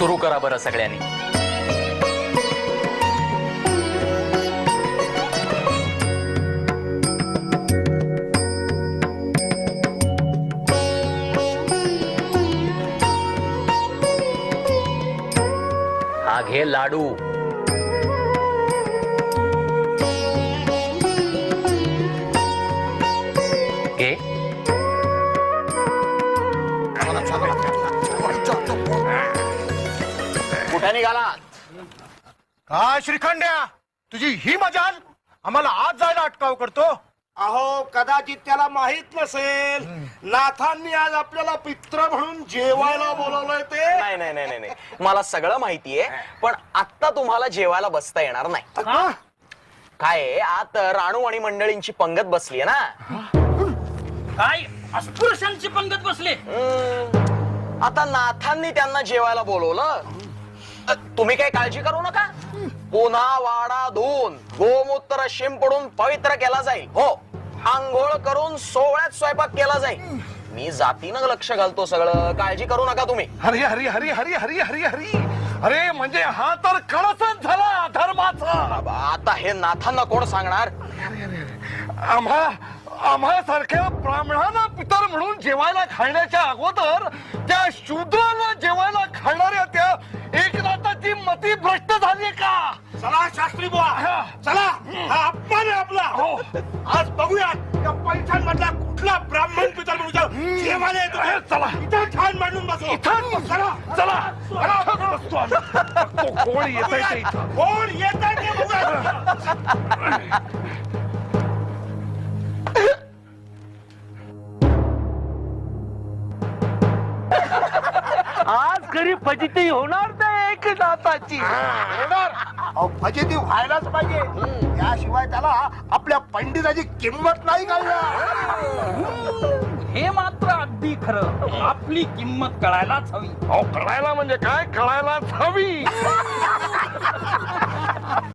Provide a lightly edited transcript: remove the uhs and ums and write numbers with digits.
सुरू करा बरं सगळ्यांनी. हा घे लाडू. घे. कुठे निघालात? काय श्रीखंड्या, तुझी ही मजाल आम्हाला आज जायला अटकाव करतो. अहो कदाचित त्याला माहित नसेल नाथांनी आज आपल्याला पित्र म्हणून जेवायला बोलवलंय ते. नाही नाही नाही नाही मला सगळं माहितीये, पण आता तुम्हाला जेवायला बसता येणार नाही. काय आहे, आत राणू आणि मंडळींची पंगत बसलीये ना. काय अस्पृश्यांची पंगत बसले? आता नाथांनी त्यांना जेवायला बोलवलं. तुम्ही काही काळजी करू नका. पुन्हा वाडा धुवून गोमूत्र शिंपडून पवित्र केला जाईल. हो, आंघोळ करून सोहळ्यात स्वयंपाक केला जाईल. मी जातीनं लक्ष घालतो सगळं, काळजी करू नका तुम्ही. हरी हरी हरी हरी हरी हरी हरी. अरे म्हणजे हा तर कळसच झाला धर्माचा. आता हे नाथांना कोण सांगणार? आम्हा सारख्या ब्राह्मणांना पितर म्हणून जेवायला घालण्याच्या अगोदर त्या शूद्राला जेवायला घालणाऱ्या त्या एकनाथाची मती भ्रष्ट झाली का? चला शास्त्री बुवा, चला. हा अपमान आहे आपला. हो. आज बघूया त्या पैठण मधला कुठला ब्राह्मण पितर म्हणून जेवायला येतो. चला. इथं छान मांडून बसू. चला चला बसतो आम्ही. कोण येतंय ते इथं? कोण येत आहे ते बघूया. आज खरी फजिती होणार नाही एकनाथाची. होणार. अहो फजिती व्हायलाच पाहिजे. त्याशिवाय त्याला आपल्या पंडिताची किंमत नाही कळणार. हे मात्र अगदी खरं. आपली किंमत कळायलाच हवी. कळायला म्हणजे काय? कळायलाच हवी.